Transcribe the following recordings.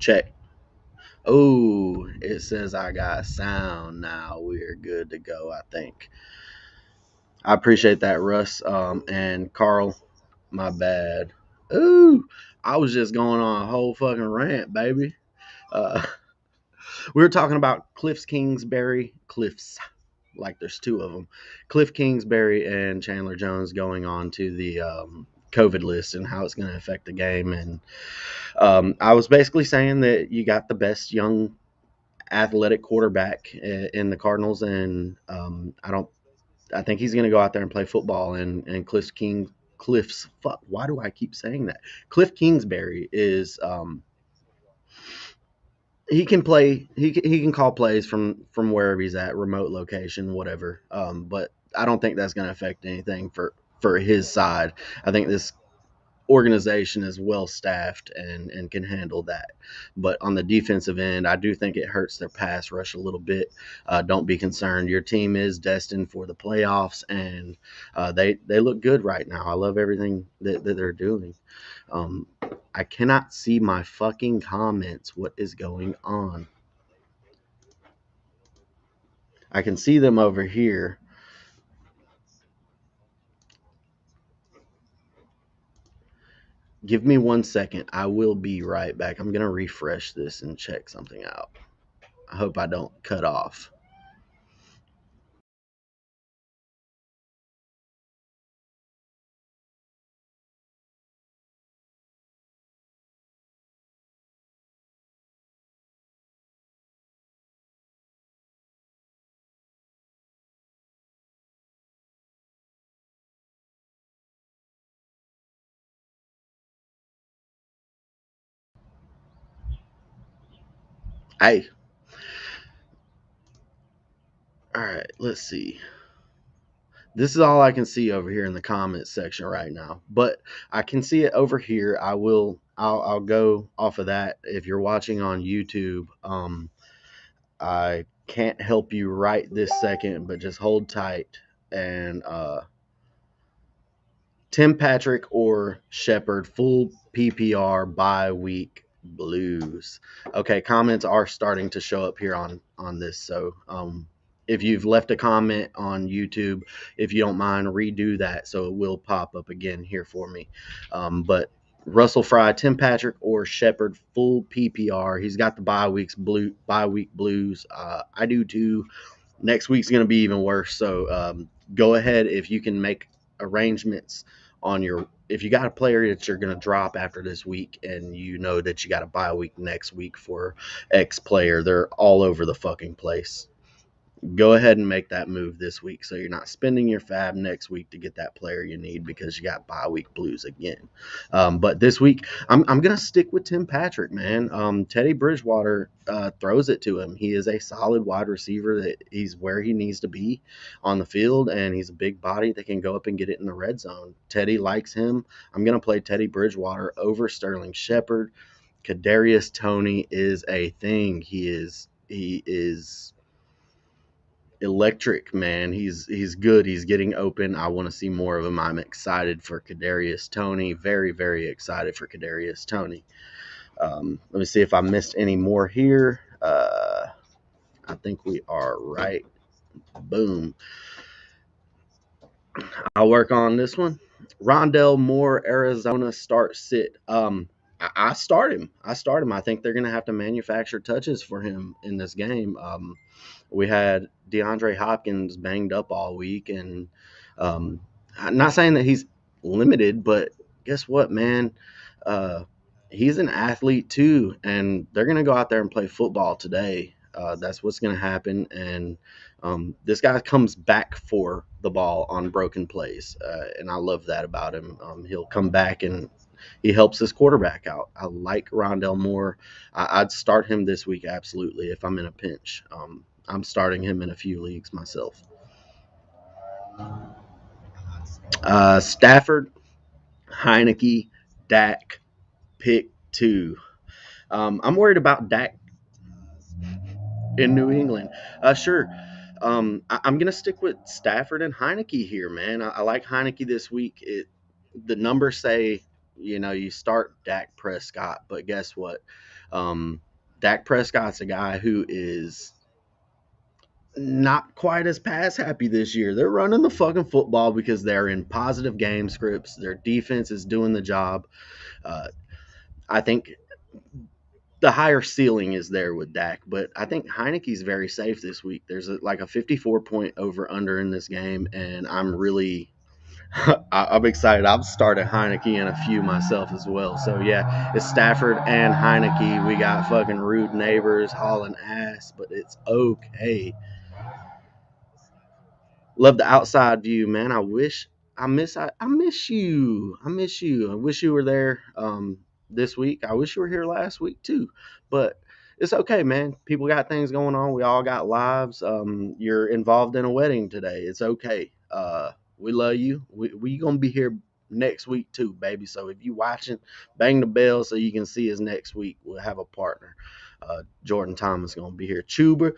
Check. Oh, it says I got sound now. We're good to go, I think. I appreciate that, Russ. And Carl, my bad. Ooh, I was just going on a whole fucking rant, baby. Uh, we were talking about Cliffs, like there's two of them. Cliff Kingsbury and Chandler Jones going on to the COVID list and how it's going to affect the game. And I was basically saying that you got the best young athletic quarterback in the Cardinals, and I think he's going to go out there and play football. And Cliff's fuck. Why do I keep saying that? Cliff Kingsbury is he can play. He can call plays from wherever he's at, remote location, whatever. But I don't think that's going to affect anything for his side. I think this organization is well staffed and can handle that. But on the defensive end, I do think it hurts their pass rush a little bit. Don't be concerned. Your team is destined for the playoffs, and they look good right now. I love everything that they're doing. Um, I cannot see my fucking comments. What is going on? I can see them over here. Give me 1 second. I will be right back. I'm going to refresh this and check something out. I hope I don't cut off. Hey, all right, let's see. This is all I can see over here in the comments section right now, but I can see it over here. I'll go off of that. If you're watching on YouTube, I can't help you right this second, but just hold tight. And Tim Patrick or Shepard, full PPR bye week blues. Okay, comments are starting to show up here on this. So if you've left a comment on YouTube, if you don't mind, redo that so it will pop up again here for me. But Russell Fry, Tim Patrick, or Shepard, full PPR. He's got the bye week blues. I do too. Next week's going to be even worse. So go ahead if you can make arrangements on your. If you got a player that you're going to drop after this week and you know that you got a bye week next week for X player, they're all over the fucking place. Go ahead and make that move this week so you're not spending your fab next week to get that player you need because you got bye week blues again. But this week, I'm going to stick with Tim Patrick, man. Teddy Bridgewater throws it to him. He is a solid wide receiver that he's where he needs to be on the field, and he's a big body that can go up and get it in the red zone. Teddy likes him. I'm going to play Teddy Bridgewater over Sterling Shepard. Kadarius Toney is a thing. He is electric, man. He's good. He's getting open. I want to see more of him. I'm excited for Kadarius Toney. Very, very excited for Kadarius Toney. Let me see if I missed any more here. I think we are right. Boom. I'll work on this one. Rondell Moore, Arizona start sit. I start him. I start him. I think they're going to have to manufacture touches for him in this game. We had DeAndre Hopkins banged up all week, and I'm not saying that he's limited, but guess what, man? Uh, he's an athlete too, and they're going to go out there and play football today. That's what's going to happen, and this guy comes back for the ball on broken plays, and I love that about him. He'll come back and he helps his quarterback out. I like Rondell Moore. I'd start him this week absolutely if I'm in a pinch. I'm starting him in a few leagues myself. Stafford, Heineke, Dak, pick two. I'm worried about Dak in New England. Sure. I'm going to stick with Stafford and Heineke here, man. I like Heineke this week. The numbers say you start Dak Prescott, but guess what? Dak Prescott's a guy who is not quite as pass happy this year. They're running the fucking football because they're in positive game scripts. Their defense is doing the job. Uh, I think the higher ceiling is there with Dak, but I think Heineke's very safe this week. There's like a 54-point over under in this game, and I'm really I'm excited. I've started Heineke in a few myself as well. So yeah, it's Stafford and Heineke. We got fucking rude neighbors hauling ass, but it's okay. Love the outside view, man. I miss you. I miss you. I wish you were there this week. I wish you were here last week too. But it's okay, man. People got things going on. We all got lives. You're involved in a wedding today. It's okay. We love you. We gonna be here next week too, baby. So if you watching, bang the bell so you can see us next week. We'll have a partner. Jordan Thomas gonna be here. Chuba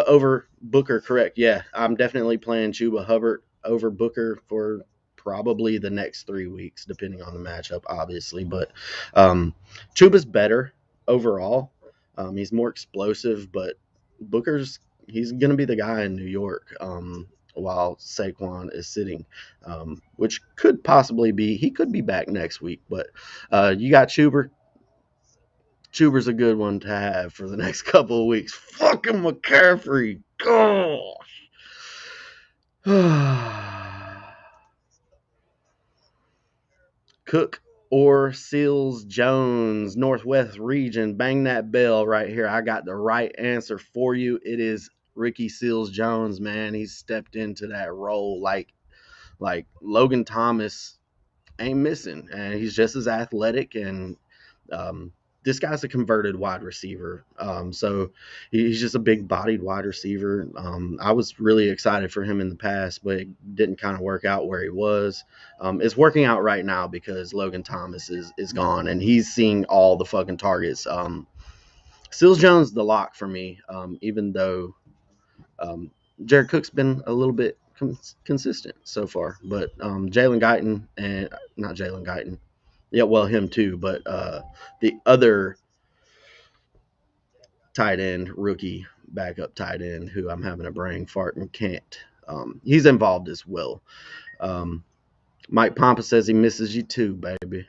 over Booker, correct? Yeah, I'm definitely playing Chuba Hubbard over Booker for probably the next 3 weeks, depending on the matchup, obviously. But Chuba's better overall. He's more explosive, but he's gonna be the guy in New York. While Saquon is sitting, which could possibly be he could be back next week. But you got Chuber's a good one to have for the next couple of weeks. Fucking McCaffrey. Gosh. Cook or Seals Jones, Northwest region. Bang that bell right here. I got the right answer for you. It is Ricky Seals Jones, man. He's stepped into that role like Logan Thomas ain't missing, and he's just as athletic. And um, this guy's a converted wide receiver, so he's just a big-bodied wide receiver. I was really excited for him in the past, but it didn't kind of work out where he was. It's working out right now because Logan Thomas is gone, and he's seeing all the fucking targets. Seals Jones the lock for me, even though um, Jared Cook's been a little bit consistent so far, but Jalen Guyton and not Jalen Guyton, yeah, well him too, but the other tight end rookie backup tight end who I'm having a brain fart and can't. He's involved as well. Um, Mike Pompa says he misses you too, baby.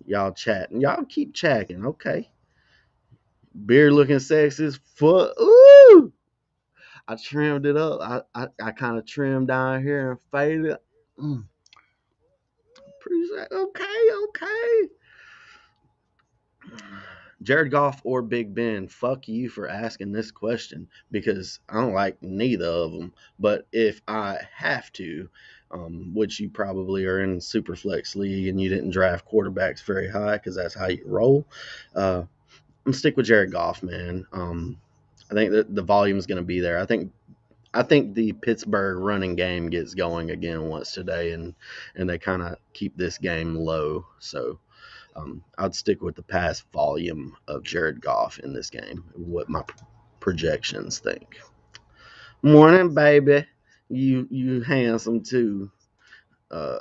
Y'all chatting, y'all keep chatting, okay? Beard looking sexy as fuck. Ooh, I trimmed it up. I kind of trimmed down here and faded. Mm, appreciate. Okay, okay. Jared Goff or Big Ben? Fuck you for asking this question because I don't like neither of them. But if I have to, which you probably are in super flex league and you didn't draft quarterbacks very high because that's how you roll, I'm gonna stick with Jared Goff, man. I think that the volume is going to be there. I think the Pittsburgh running game gets going again once today, and they kind of keep this game low. So I'd stick with the pass volume of Jared Goff in this game. What my projections think. Morning, baby. You handsome too. Uh,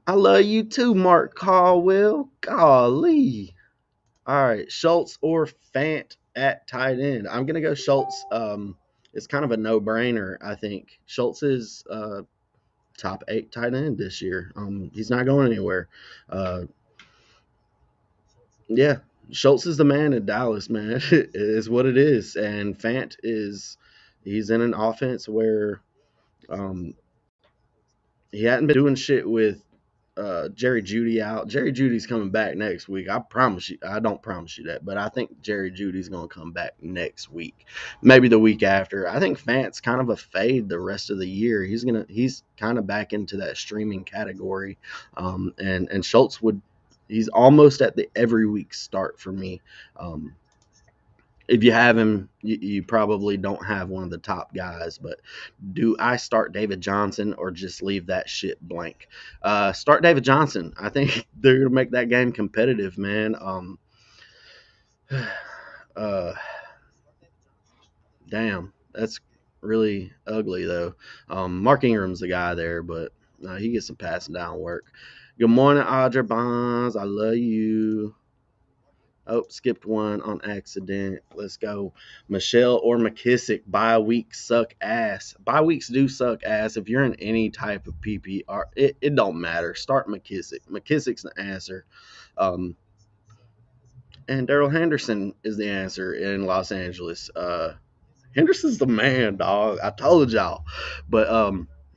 I love you too, Mark Caldwell. Golly. All right, Schultz or Fant at tight end. I'm gonna go Schultz. It's kind of a no-brainer. I think Schultz is top 8 tight end this year. He's not going anywhere. Uh, yeah, Schultz is the man in Dallas, man. It is what it is. And Fant he's in an offense where um, he hadn't been doing shit with Jerry Judy out. Jerry Judy's coming back next week. I promise you. I don't promise you that, but I think Jerry Judy's going to come back next week, maybe the week after. I think Fant's kind of a fade the rest of the year. He's kind of back into that streaming category, and Schultz he's almost at the every week start for me. Um, if you have him, you probably don't have one of the top guys. But do I start David Johnson or just leave that shit blank? Start David Johnson. I think they're gonna make that game competitive, man. Uh, damn, that's really ugly though. Mark Ingram's the guy there, but he gets some passing down work. Good morning, Audra Bonds. I love you. Oh, skipped one on accident. Let's go. Michelle or McKissick. Bye weeks suck ass. Bye weeks do suck ass. If you're in any type of PPR, it don't matter. Start McKissick. McKissick's the answer. Um, and Daryl Henderson is the answer in Los Angeles. Henderson's the man, dog. I told y'all. But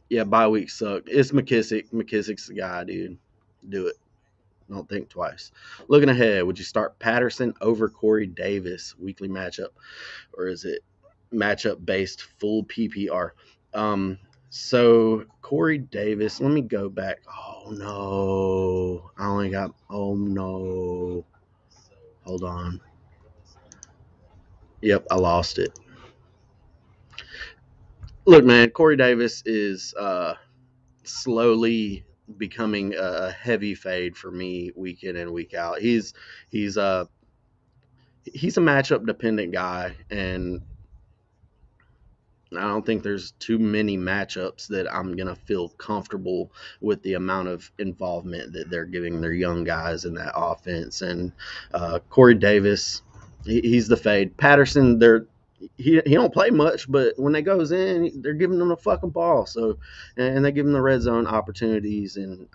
yeah, bye week sucked. It's McKissick. McKissick's the guy, dude. Do it. Don't think twice. Looking ahead, would you start Patterson over Corey Davis weekly matchup, or is it matchup based full PPR? So Corey Davis. Let me go back. Oh no, I only got. Oh no, hold on. Yep, I lost it. Look, man, Corey Davis is slowly becoming a heavy fade for me week in and week out. He's he's a matchup dependent guy, and I don't think there's too many matchups that I'm gonna feel comfortable with the amount of involvement that they're giving their young guys in that offense. And Corey Davis, he's the fade. Patterson, he don't play much, but when they goes in, they're giving them a fucking ball. So, and they give him the red zone opportunities, and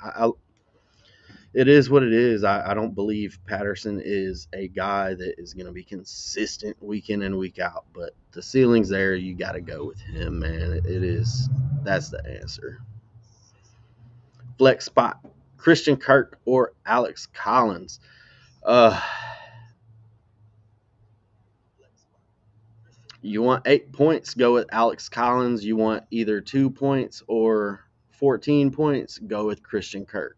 it is what it is. I don't believe Patterson is a guy that is going to be consistent week in and week out, but the ceiling's there. You got to go with him, man. It is. That's the answer. Flex spot: Christian Kirk or Alex Collins. Uh, you want 8 points? Go with Alex Collins. You want either 2 points or 14 points? Go with Christian Kirk.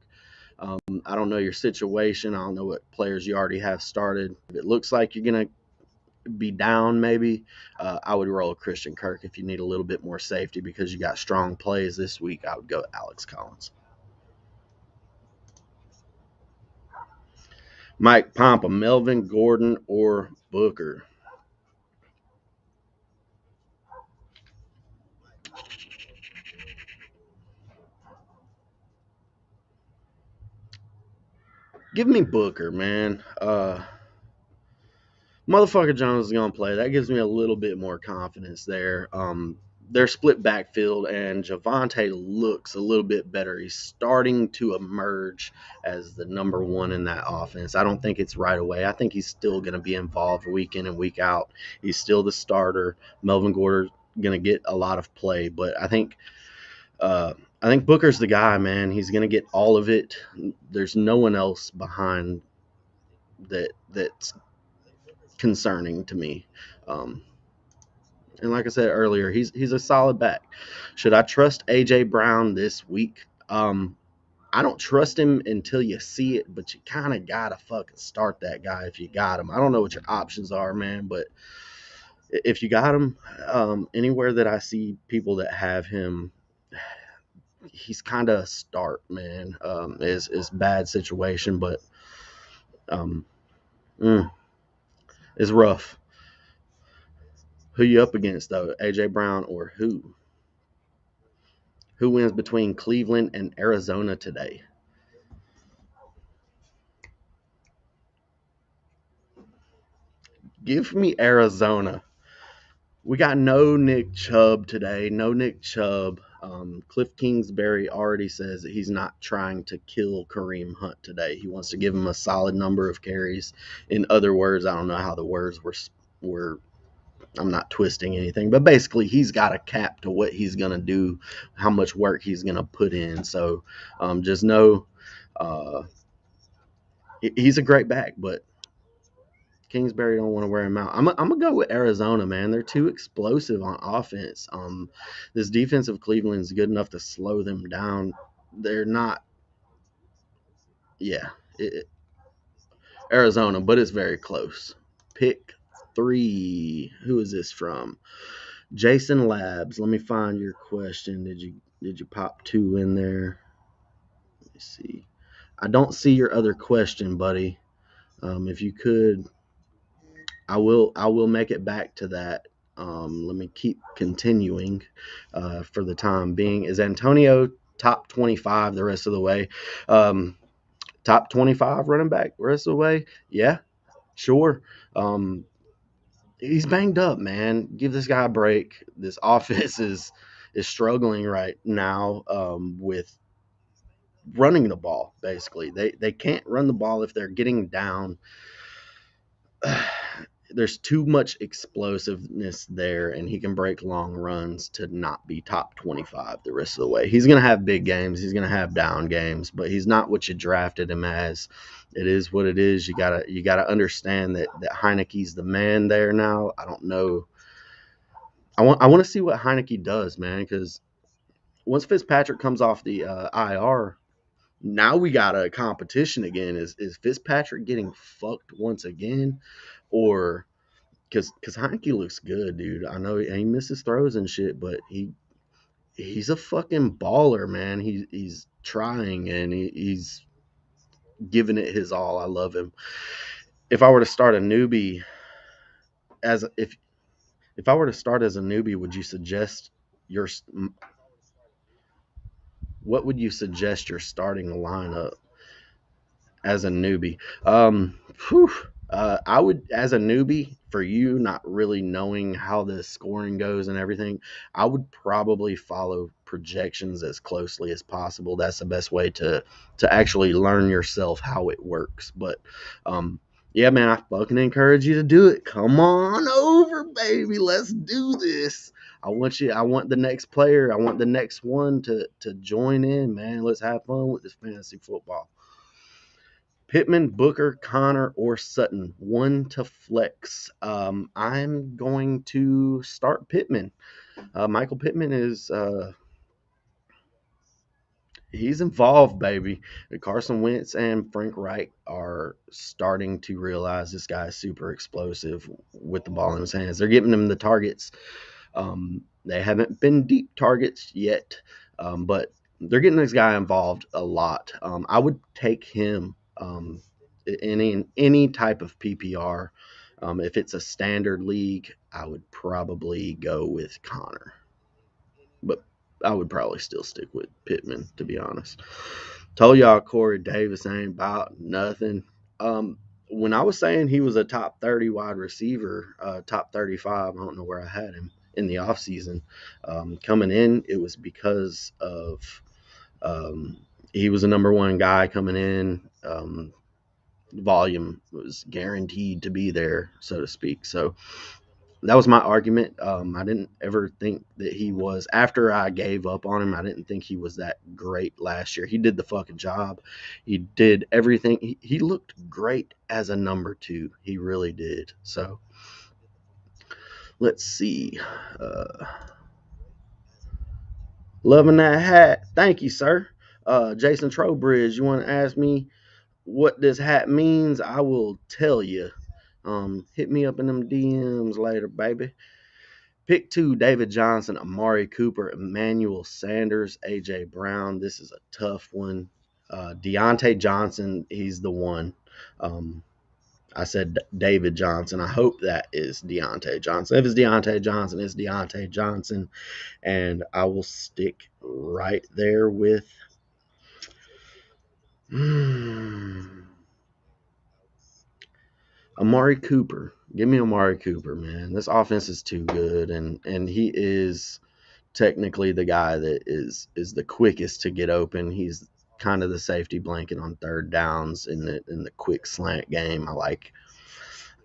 I don't know your situation. I don't know what players you already have started. If it looks like you're gonna be down, maybe I would roll Christian Kirk. If you need a little bit more safety because you got strong plays this week, I would go Alex Collins. Mike Pompa, Melvin Gordon, or Booker. Give me Booker, man. Motherfucker Jones is gonna play. That gives me a little bit more confidence there. Their split backfield, and Devonte looks a little bit better. He's starting to emerge as the number one in that offense. I don't think it's right away. I think he's still going to be involved week in and week out. He's still the starter. Melvin Gordon's going to get a lot of play, but I think Booker's the guy, man. He's going to get all of it. There's no one else behind that's concerning to me. Um, And like I said earlier, he's a solid back. Should I trust AJ Brown this week? I don't trust him until you see it, but you kind of gotta fucking start that guy if you got him. I don't know what your options are, man, but if you got him, anywhere that I see people that have him, he's kind of a start, man. Is bad situation, but um, mm, it's rough. Who you up against though, AJ Brown or who? Who wins between Cleveland and Arizona today? Give me Arizona. We got no Nick Chubb today. No Nick Chubb. Cliff Kingsbury already says that he's not trying to kill Kareem Hunt today. He wants to give him a solid number of carries. In other words, I don't know how the words were. I'm not twisting anything, but basically, he's got a cap to what he's gonna do, how much work he's gonna put in. So, just know uh, he's a great back, but Kingsbury don't want to wear him out. I'm gonna go with Arizona, man. They're too explosive on offense. This defense of Cleveland is good enough to slow them down. They're not, yeah, Arizona, but it's very close. Pick three. Who is this from? Jason Labs. Let me find your question. Did you pop two in there? Let me see. I don't see your other question, buddy. If you could, I will make it back to that. Let me keep continuing for the time being. Is Antonio top 25 the rest of the way. Um, Top 25 running back the rest of the way. Yeah, sure. Um, he's banged up, man. Give this guy a break. This offense is struggling right now with running the ball. Basically, they can't run the ball if they're getting down. There's too much explosiveness there, and he can break long runs to not be top 25 the rest of the way. He's going to have big games. He's going to have down games, but he's not what you drafted him as. It is what it is. You gotta understand that Heineke's the man there now. I don't know. I want to see what Heineke does, man, because once Fitzpatrick comes off the IR, now we got a competition again. Is Fitzpatrick getting fucked once again, or because Heineke looks good, dude. I know he misses throws and shit, but he's a fucking baller, man. He's trying and he's giving it his all. I love him. If I were to start a newbie as if I were to start as a newbie, would you suggest your what would you suggest your starting lineup as a newbie? Whew, I would, as a newbie, for you not really knowing how the scoring goes and everything, I would probably follow projections as closely as possible. That's the best way to actually learn yourself how it works. But um, yeah, man, I fucking encourage you to do it. Come on over, baby. Let's do this. I want you. I want the next player. I want the next one to join in, man. Let's have fun with this fantasy football. Pittman, Booker, Connor, or Sutton. One to flex. I'm going to start Pittman. Michael Pittman is he's involved, baby. Carson Wentz and Frank Reich are starting to realize this guy is super explosive with the ball in his hands. They're giving him the targets. They haven't been deep targets yet, but they're getting this guy involved a lot. I would take him in any type of PPR. If it's a standard league, I would probably go with Connor, but I would probably still stick with Pittman, to be honest. Told y'all Corey Davis ain't about nothing. When I was saying he was a top 30 wide receiver, top 35, I don't know where I had him in the offseason. Coming in, it was because of um, he was a number one guy coming in. Volume was guaranteed to be there, so to speak. So that was my argument. I didn't ever think that he was, after I gave up on him, I didn't think he was that great last year. He did the fucking job. He did everything. He looked great as a number two. He really did. So let's see. Uh, Loving that hat. Thank you, sir. Jason Trowbridge, you want to ask me what this hat means? I will tell you. Hit me up in them DMs later, baby. Pick two: David Johnson, Amari Cooper, Emmanuel Sanders, AJ Brown. This is a tough one. Deontay Johnson, he's the one. Um, I said David Johnson. I hope that is Deontay Johnson. If it's Deontay Johnson, it's Deontay Johnson. And I will stick right there with Amari Cooper. Give me Amari Cooper, man. This offense is too good, and he is technically the guy that is the quickest to get open. He's kind of the safety blanket on third downs in the quick slant game. I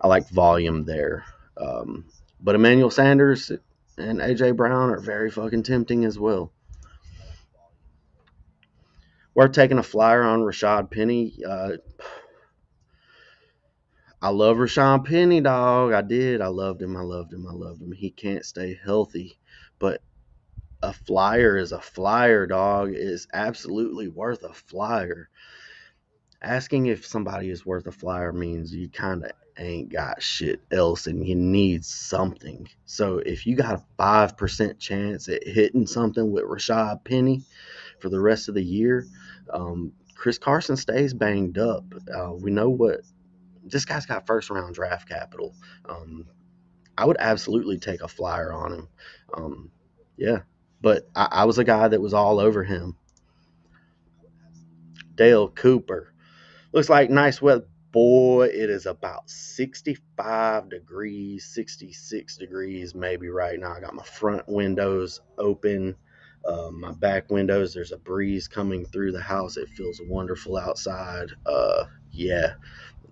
like volume there. Um, but Emmanuel Sanders and AJ Brown are very fucking tempting as well. We're taking a flyer on Rashad Penny. I love Rashad Penny, dog. I did. I loved him. I loved him. I loved him. He can't stay healthy, but a flyer is a flyer, dog. Is absolutely worth a flyer. Asking if somebody is worth a flyer means you kind of ain't got shit else and you need something. So if you got a 5% chance at hitting something with Rashad Penny for the rest of the year, Chris Carson stays banged up. We know what this guy's got: first round draft capital. Um, I would absolutely take a flyer on him. Yeah, but I was a guy that was all over him. Dale Cooper. Looks like nice weather. Boy, it is about 65 degrees, 66 degrees maybe right now. I got my front windows open, my back windows. There's a breeze coming through the house. It feels wonderful outside. Yeah,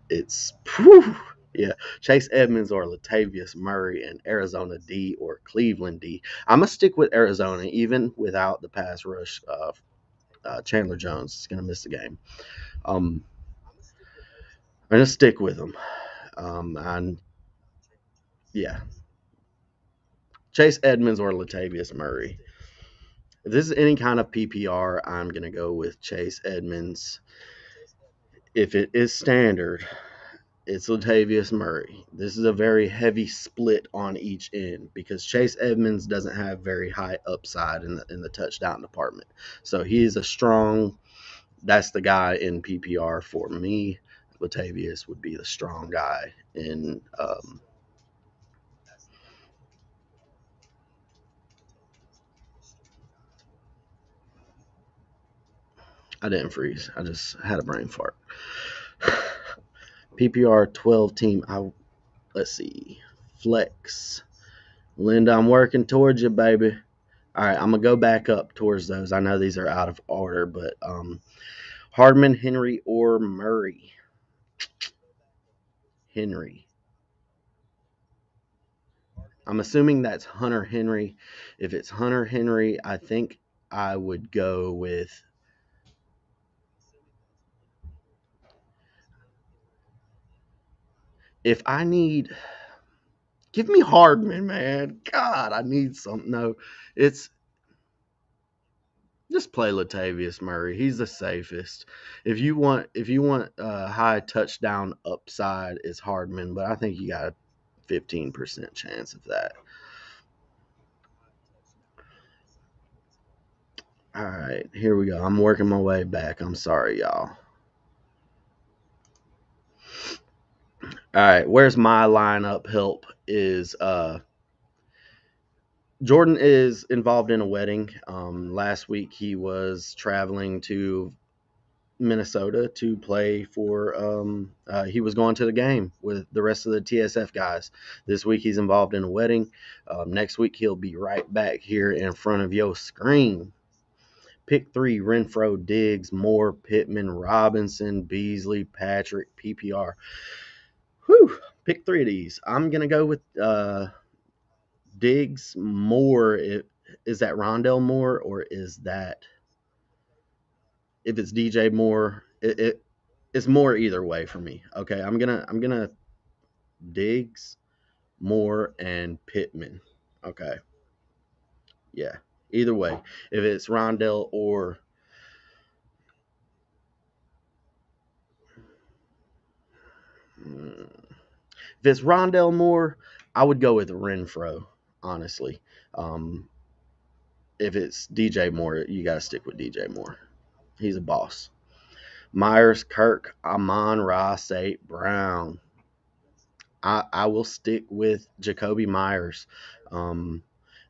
it's whew, yeah. Chase Edmonds or Latavius Murray and Arizona D or Cleveland D. I'm gonna stick with Arizona even without the pass rush. Chandler Jones is gonna miss the game. Um, I'm gonna stick with them. And yeah, Chase Edmonds or Latavius Murray. If this is any kind of PPR, I'm gonna go with Chase Edmonds. If it is standard, it's Latavius Murray. This is a very heavy split on each end because Chase Edmonds doesn't have very high upside in the touchdown department. So he is a strong. That's the guy in PPR for me. Latavius would be the strong guy in. I didn't freeze. I just had a brain fart. PPR 12 team. Let's see. Flex. Linda, I'm working towards you, baby. All right, I'm gonna go back up towards those. I know these are out of order, but Hardman, Henry, or Murray. Henry. I'm assuming that's Hunter Henry. If it's Hunter Henry, I think I would go with. If I need, give me Hardman, man. God, I need something. No, it's just play Latavius Murray. He's the safest. If you want a high touchdown upside, it's Hardman, but I think you got a 15% chance of that. All right, here we go. I'm working my way back. I'm sorry, y'all. All right, where's my lineup help is Jordan is involved in a wedding. Last week he was traveling to Minnesota to play for. He was going to the game with the rest of the TSF guys. This week he's involved in a wedding. Next week he'll be right back here in front of your screen. Pick three: Renfro, Diggs, Moore, Pittman, Robinson, Beasley, Patrick, PPR. Whew. Pick three of these. I'm gonna go with Diggs, Moore. Is that Rondell Moore or is that if it's DJ Moore? It's Moore either way for me. Okay, I'm gonna Diggs, Moore, and Pittman. Okay, yeah. Either way, if it's Rondell or if it's Rondell Moore, I would go with Renfro. Honestly, um, if it's DJ Moore, you got to stick with DJ Moore. He's a boss. Myers, Kirk, Amon, Ross, St. Brown. I will stick with Jacoby Myers. Um,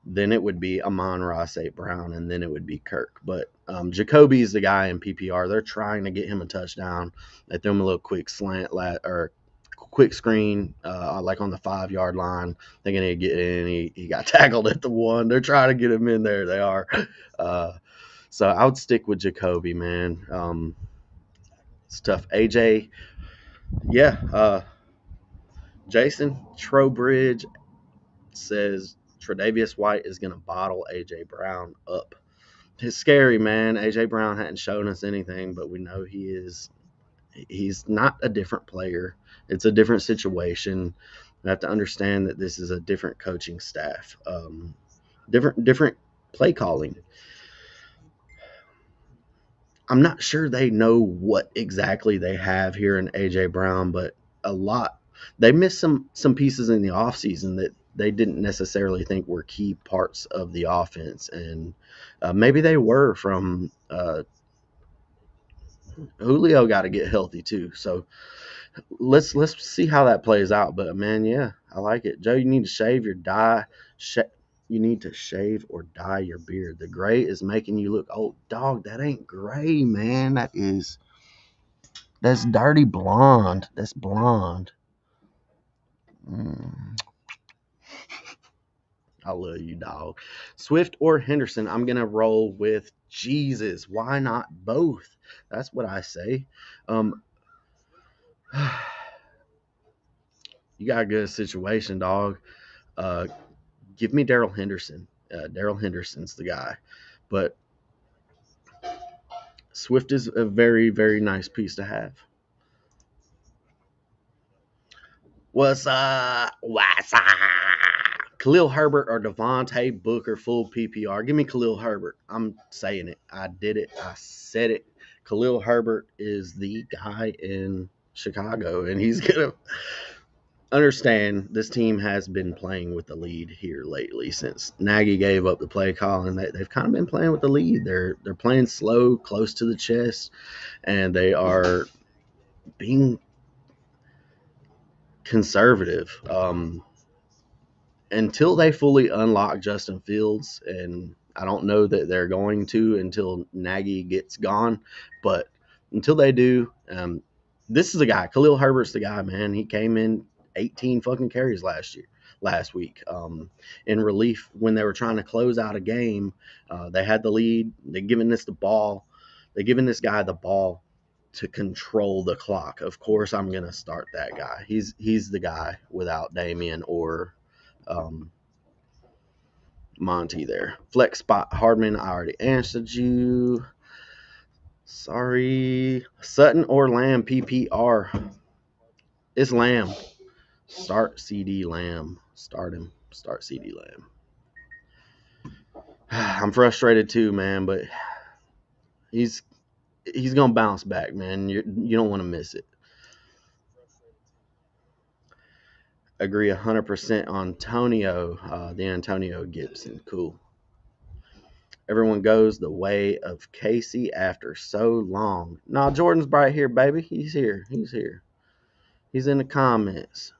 then it would be Amon Ross, St. Brown, and then it would be Kirk. But Jacoby is the guy in PPR. They're trying to get him a touchdown. They threw him a little quick slant or quick screen, like on the 5 yard line. Thinking he'd get in. He got tackled at the 1. They're trying to get him in there. They are. Uh, so I would stick with Jacoby, man. It's tough. AJ, yeah. Jason Trowbridge says Tre'Davious White is going to bottle AJ Brown up. It's scary, man. AJ Brown hadn't shown us anything, but we know he is. He's not a different player. It's a different situation. We have to understand that this is a different coaching staff, different play calling. I'm not sure they know what exactly they have here in AJ Brown, but a lot they missed some pieces in the offseason that they didn't necessarily think were key parts of the offense, and maybe they were from Julio got to get healthy too. So let's see how that plays out. But man, yeah, I like it. Joe, you need to shave your dye. You need to shave or dye your beard. The gray is making you look old. Dog, that ain't gray, man. That's dirty blonde. That's blonde. Mm, I love you, dog. Swift or Henderson? I'm gonna roll with Jesus. Why not both? That's what I say. Um, you got a good situation, dog. Uh, give me Daryl Henderson. Daryl Henderson's the guy, but Swift is a very, very nice piece to have. What's up? What's up? Khalil Herbert or Devonte Booker full PPR? Give me Khalil Herbert. I'm saying it. I did it. I said it. Khalil Herbert is the guy in Chicago, and he's gonna understand this team has been playing with the lead here lately since Nagy gave up the play call, and they've kind of been playing with the lead. They're playing slow, close to the chest, and they are being conservative. Until they fully unlock Justin Fields, and I don't know that they're going to until Nagy gets gone, but until they do, this is the guy. Khalil Herbert's the guy, man. He came in 18 fucking carries last week, in relief when they were trying to close out a game. They had the lead. They're giving this the ball. They're giving this guy the ball to control the clock. Of course, I'm gonna start that guy. He's the guy without Damian or um, Monty there. Flex spot Hardman, I already answered you. Sorry. Sutton or Lamb PPR? It's Lamb. Start CD Lamb. Start him. Start CD Lamb. I'm frustrated too, man, but he's gonna bounce back, man. You don't want to miss it. Agree 100% on Antonio, the Antonio Gibson. Cool. Everyone goes the way of Casey after so long. Nah, Jordan's right here, baby. He's here. He's here. He's in the comments.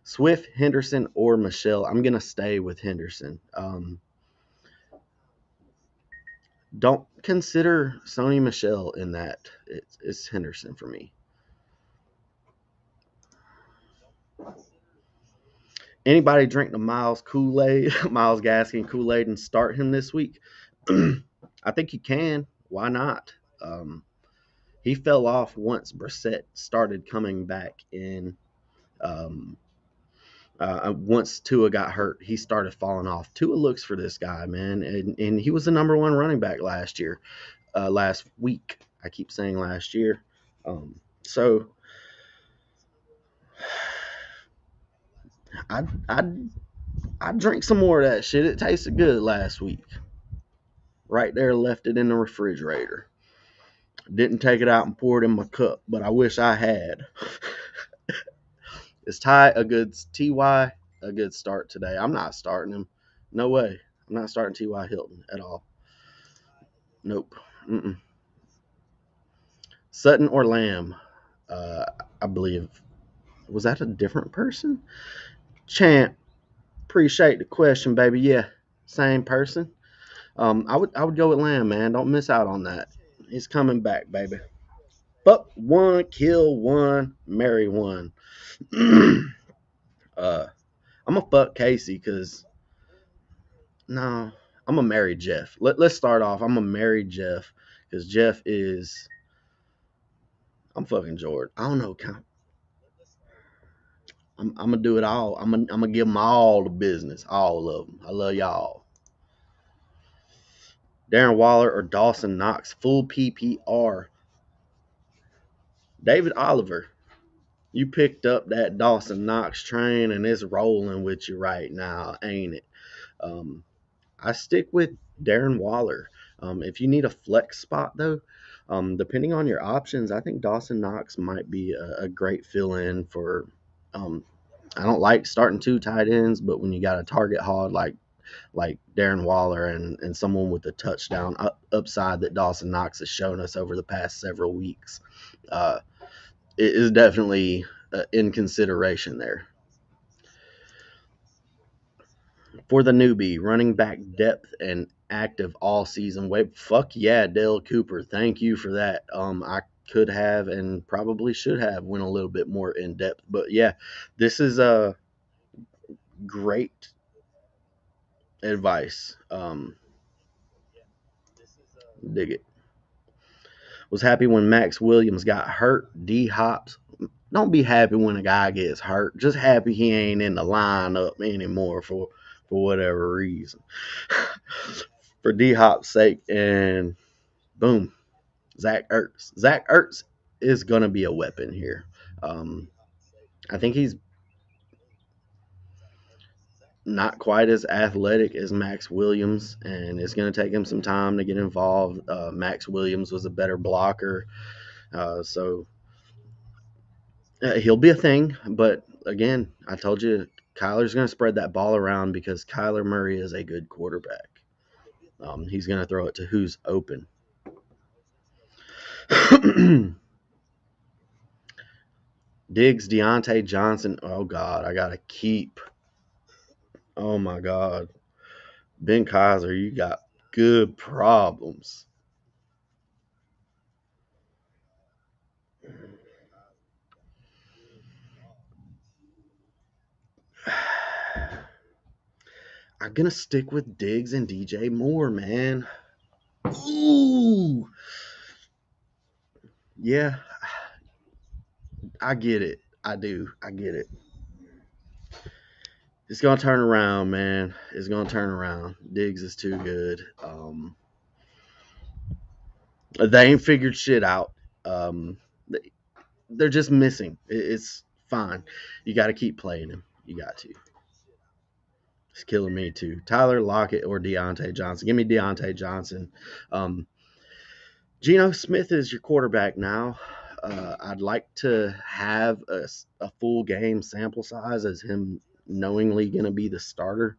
Swift, Henderson, or Michelle. I'm gonna stay with Henderson. Don't consider Sony Michelle in that. It's Henderson for me. Anybody drink the Miles Kool-Aid, Miles Gaskin Kool-Aid, and start him this week? I think you can. Why not? He fell off once Brissett started coming back in. Um, once Tua got hurt, he started falling off. Tua looks for this guy, man, and he was the number one running back last year, last week. I keep saying last year. So I drink some more of that shit. It tasted good last week. Right there, left it in the refrigerator. Didn't take it out and pour it in my cup, but I wish I had. Is Ty a good TY? A good start today? I'm not starting him. No way. I'm not starting TY Hilton at all. Nope. Mm-mm. Sutton or Lamb? Uh, I believe. Was that a different person? Champ. Appreciate the question, baby. Yeah, same person. I would go with Lamb, man. Don't miss out on that. He's coming back, baby. But one, kill one, marry one. uh, I'm gonna fuck Casey because no, I'm gonna marry Jeff. Let's start off. I'm gonna marry Jeff because Jeff is. I'm fucking Jordan. I don't know. I'm gonna do it all. I'm gonna give them all the business, all of them. I love y'all. Darren Waller or Dawson Knox, full PPR. David Oliver, you picked up that Dawson Knox train and it's rolling with you right now, ain't it? Um, I stick with Darren Waller. If you need a flex spot though, depending on your options, I think Dawson Knox might be a great fill in for. Um, I don't like starting two tight ends, but when you got a target hog like Darren Waller and someone with the touchdown upside that Dawson Knox has shown us over the past several weeks, uh, it is definitely in consideration there. For the newbie, running back depth and active all season. Wait, fuck yeah, Dale Cooper. Thank you for that. I could have and probably should have went a little bit more in depth, but yeah, this is a great advice. Dig it. Was happy when Max Williams got hurt. D Hops. Don't be happy when a guy gets hurt. Just happy he ain't in the lineup anymore for whatever reason. For D Hop's sake, and boom, Zach Ertz. Zach Ertz is gonna be a weapon here. Um, I think he's not quite as athletic as Max Williams, and it's going to take him some time to get involved. Max Williams was a better blocker, so he'll be a thing. But again, I told you, Kyler's going to spread that ball around because Kyler Murray is a good quarterback. He's going to throw it to who's open. Diggs, Deontay Johnson. Oh God, I gotta keep. Oh my God, Ben Kaiser, you got good problems. I'm gonna stick with Diggs and DJ Moore, man. Ooh, yeah, I get it. I do. I get it. It's gonna turn around, man. It's gonna turn around. Diggs is too good. They ain't figured shit out. Um, they're just missing. It's fine. You got to keep playing him. You got to. It's killing me too. Tyler Lockett or Deontay Johnson. Give me Deontay Johnson. Um, Geno Smith is your quarterback now. I'd like to have a full game sample size as him knowingly going to be the starter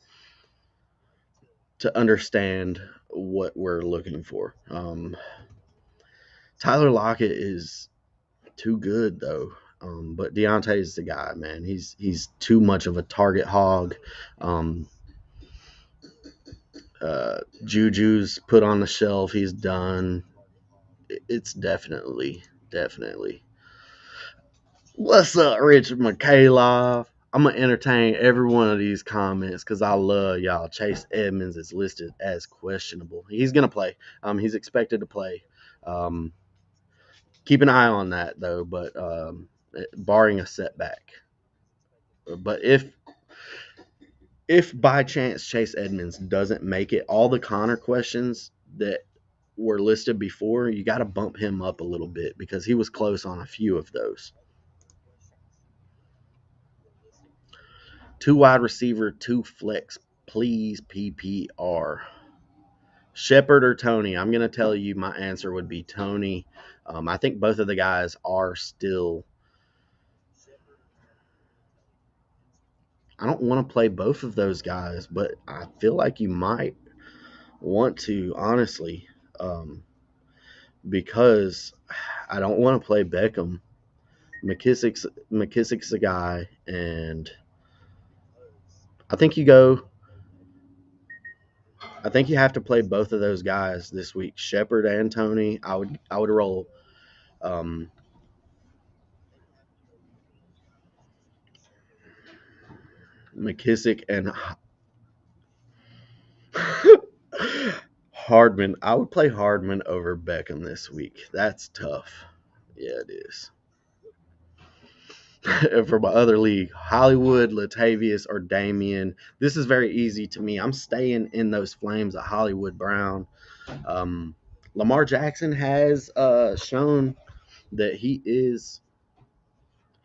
to understand what we're looking for. Tyler Lockett is too good though. But Deontay's the guy, man. He's too much of a target hog. Um, Juju's put on the shelf. He's done. It's definitely. What's up, Richard McKayloff? I'm gonna entertain every one of these comments because I love y'all. Chase Edmonds is listed as questionable. He's gonna play. He's expected to play. Um, keep an eye on that though. But barring a setback, but if by chance Chase Edmonds doesn't make it, all the Connor questions that were listed before, you got to bump him up a little bit because he was close on a few of those. Two wide receiver, two flex, please PPR. Shepard or Tony? I'm going to tell you my answer would be Tony. I think both of the guys are still. I don't want to play both of those guys, but I feel like you might want to, honestly, because I don't want to play Beckham. McKissick's a guy, and I think you go. I think you have to play both of those guys this week, Shepard and Tony. I would roll um, McKissick and Hardman. I would play Hardman over Beckham this week. That's tough. Yeah, it is. For my other league, Hollywood, Latavius, or Damian. This is very easy to me. I'm staying in those flames of Hollywood Brown. Um, Lamar Jackson has shown that he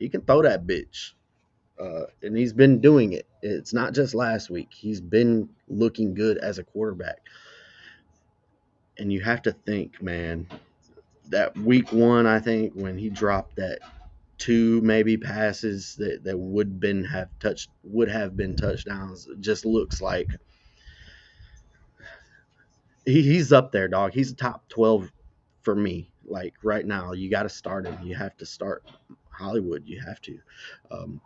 can throw that bitch, and he's been doing it. It's not just last week. He's been looking good as a quarterback, and you have to think, man, that week one, I think when he dropped that two maybe passes that would have been touchdowns, it just looks like he's up there, dog. He's top 12 for me. Like right now, you got to start him. You have to start Hollywood. You have to. Um,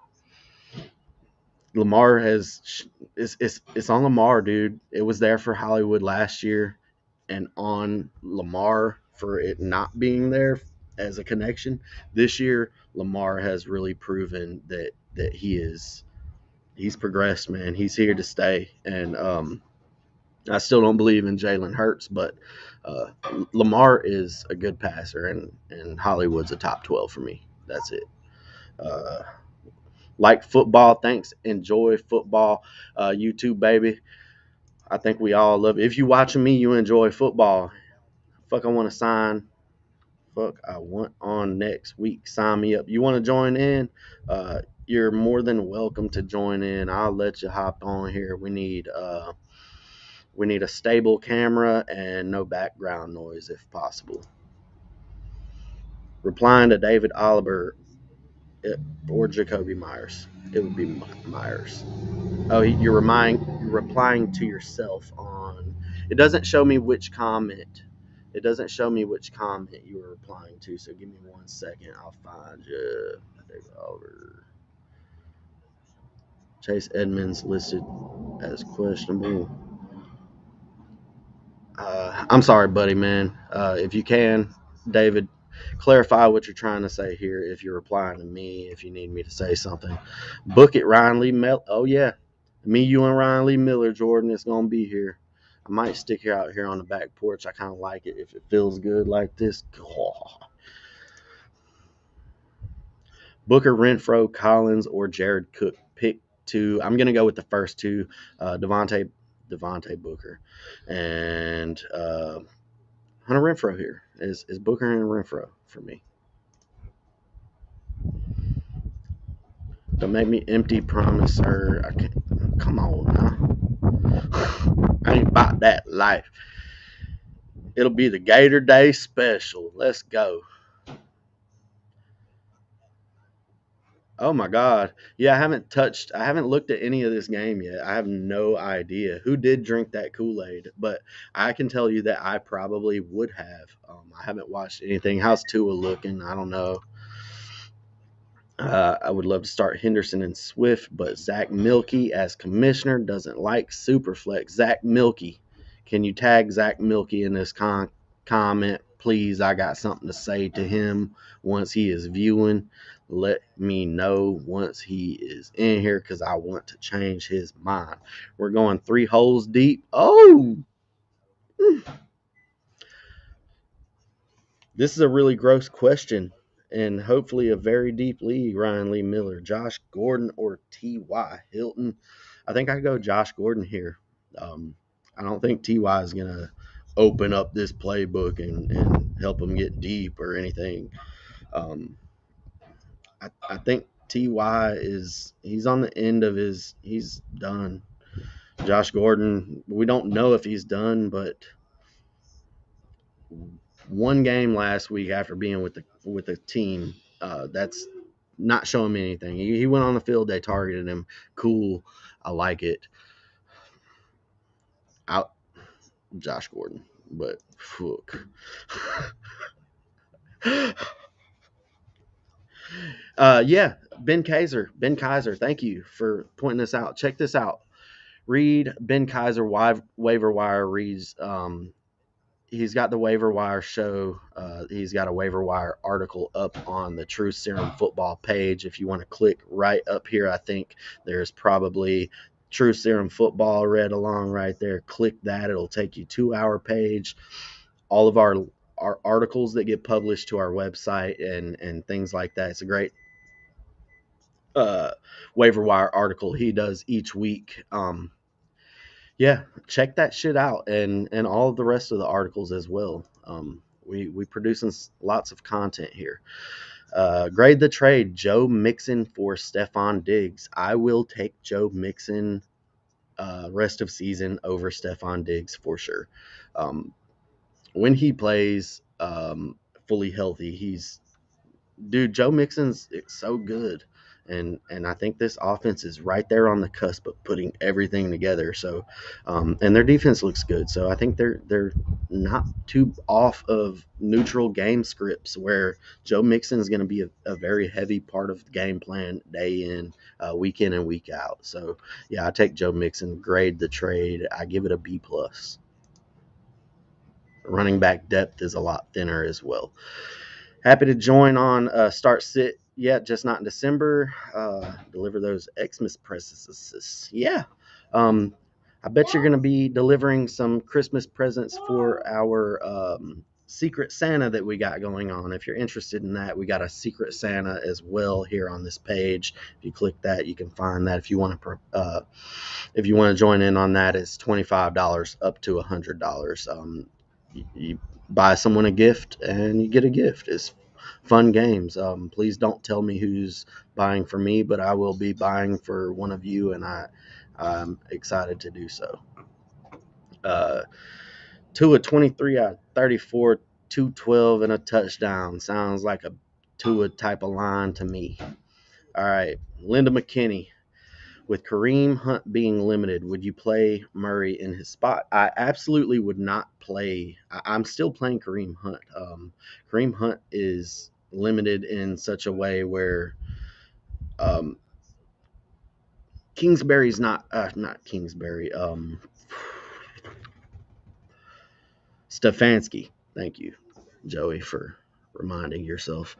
Lamar has it's on Lamar, dude. It was there for Hollywood last year, and on Lamar for it not being there as a connection this year. Lamar has really proven that he's progressed, man. He's here to stay, and I still don't believe in Jalen Hurts, but uh, Lamar is a good passer, and Hollywood's a top 12 for me. That's it. Uh, like football, thanks. Enjoy football. You too, baby. I think we all love it. If you watching me, you enjoy football. Fuck, I want to sign. Fuck, I want on next week. Sign me up. You want to join in? You're more than welcome to join in. I'll let you hop on here. We need a stable camera and no background noise if possible. Replying to David Oliver or Jacoby Myers. It would be Myers. Oh, you're replying to yourself on. It doesn't show me which comment. It doesn't show me which comment you were replying to. So give me 1 second. I'll find you. David Oliver. Chase Edmonds listed as questionable. I'm sorry, buddy, man. If you can, David, clarify what you're trying to say here. If you're replying to me, if you need me to say something, book it, Ryan Lee Miller. Oh yeah, me, you, and Ryan Lee Miller, Jordan is gonna be here. I might stick here out here on the back porch. I kind of like it if it feels good like this. Oh. Booker, Renfro, Collins, or Jared Cook. Pick two. I'm gonna go with the first two. Devonte Booker, and Hunter Renfro here is Booker and Renfro for me. Don't make me empty promise, sir. I can't. Come on now. I ain't about that life. It'll be the Gator Day special. Let's go. Oh my God. Yeah, I haven't looked at any of this game yet. I have no idea who did drink that Kool Aid, but I can tell you that I probably would have. I haven't watched anything. How's Tua looking? I don't know. I would love to start Henderson and Swift, but Zach Milkey as commissioner doesn't like Superflex. Zach Milkey, can you tag Zach Milkey in this comment, please? I got something to say to him once he is viewing. Let me know once he is in here because I want to change his mind. We're going 3 holes deep. Oh, this is a really gross question and hopefully a very deep league. Ryan Lee Miller, Josh Gordon, or T.Y. Hilton. I think I go Josh Gordon here. I don't think T.Y. is going to open up this playbook and help him get deep or anything. Um, I think Ty he's on the end of he's done. Josh Gordon, we don't know if he's done, but one game last week after being with the team, that's not showing me anything. He went on the field, they targeted him. Cool, I like it. Out Josh Gordon, but fuck. Yeah, Ben Kaiser. Thank you for pointing this out. Check this out. Read Ben Kaiser waiver wire reads. He's got the waiver wire show. He's got a waiver wire article up on the True Serum Football page. If you want to click right up here, I think there's probably True Serum Football read along right there. Click that. It'll take you to our page. All of our articles that get published to our website and things like that. It's a great uh, waiver wire article he does each week. Yeah, check that shit out and all of the rest of the articles as well. We producing lots of content here. Grade the trade, Joe Mixon for Stephon Diggs. I will take Joe Mixon rest of season over Stephon Diggs for sure. When he plays fully healthy, he's dude, Joe Mixon's so good, and I think this offense is right there on the cusp of putting everything together. So, and their defense looks good. So I think they're not too off of neutral game scripts where Joe Mixon is going to be a very heavy part of the game plan day in, week in and week out. So yeah, I take Joe Mixon, grade the trade. I give it a B plus. Running back depth is a lot thinner as well. Happy to join on Start Sit Yet, just not in December. Deliver those Xmas presents. Yeah. Um, I bet you're going to be delivering some Christmas presents for our Secret Santa that we got going on. If you're interested in that, we got a Secret Santa as well here on this page. If you click that, you can find that. If you want to join in on that, it's $25 up to $100. You buy someone a gift and you get a gift. It's fun games. Please don't tell me who's buying for me, but I will be buying for one of you, and I'm excited to do so. Tua 23 out of 34, 212 and a touchdown. Sounds like a Tua type of line to me. All right, Linda McKinney. With Kareem Hunt being limited, would you play Murray in his spot? I absolutely would not play. I'm still playing Kareem Hunt. Kareem Hunt is limited in such a way where um, Kingsbury's not Kingsbury. Stefanski. Thank you, Joey, for reminding yourself.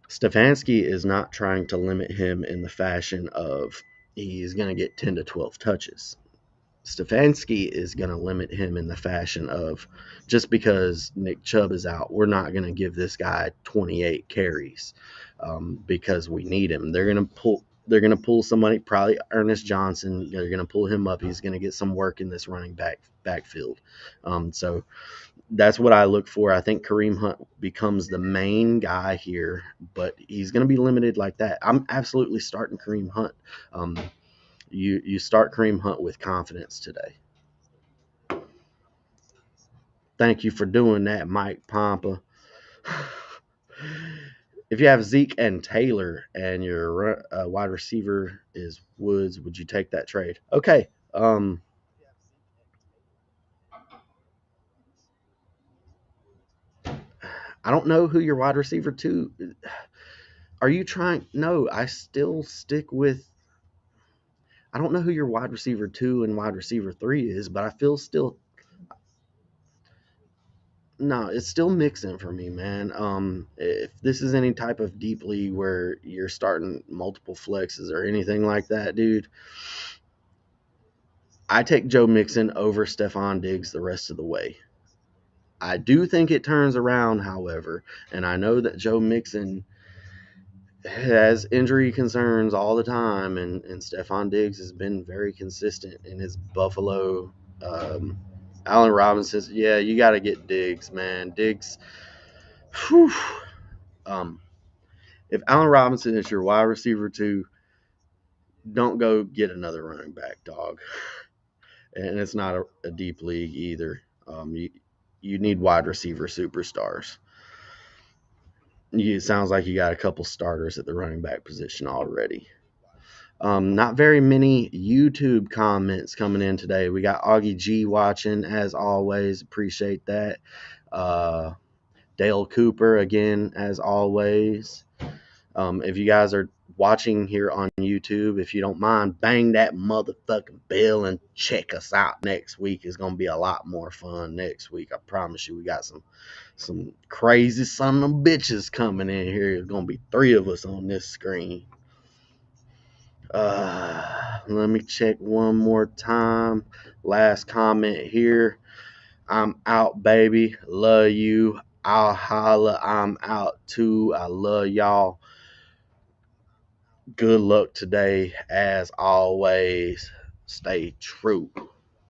Stefanski is not trying to limit him in the fashion of he's going to get 10 to 12 touches. Stefanski is going to limit him in the fashion of just because Nick Chubb is out, we're not going to give this guy 28 carries because we need him. They're going to pull. They're going to pull somebody, probably Ernest Johnson. They're going to pull him up. He's going to get some work in this running backfield. So that's what I look for. I think Kareem Hunt becomes the main guy here, but he's going to be limited like that. I'm absolutely starting Kareem Hunt. You start Kareem Hunt with confidence today. Thank you for doing that, Mike Pompa. If you have Zeke and Taylor and your wide receiver is Woods, would you take that trade? Okay. I don't know who your wide receiver two. Are you trying? No, I still stick with. I don't know who your wide receiver two and wide receiver three is, but I feel still. No, it's still mixing for me, man. If this is any type of deep league where you're starting multiple flexes or anything like that, dude, I take Joe Mixon over Stephon Diggs the rest of the way. I do think it turns around, however, and I know that Joe Mixon has injury concerns all the time, and Stephon Diggs has been very consistent in his Buffalo. Um, Allen Robinson says, yeah, you got to get Diggs, man. Diggs, whew. Um, if Allen Robinson is your wide receiver two, don't go get another running back, dog. And it's not a deep league either. You need wide receiver superstars. It sounds like you got a couple starters at the running back position already. Not very many YouTube comments coming in today. We got Augie G watching, as always. Appreciate that. Dale Cooper, again, as always. If you guys are watching here on YouTube, if you don't mind, bang that motherfucking bell and check us out next week. It's going to be a lot more fun next week. I promise you, we got some crazy son of bitches coming in here. There's going to be 3 of us on this screen. Let me check one more time. Last comment here. I'm out, baby. Love you. I'll holla. I'm out too. I love y'all. Good luck today. As always, stay true.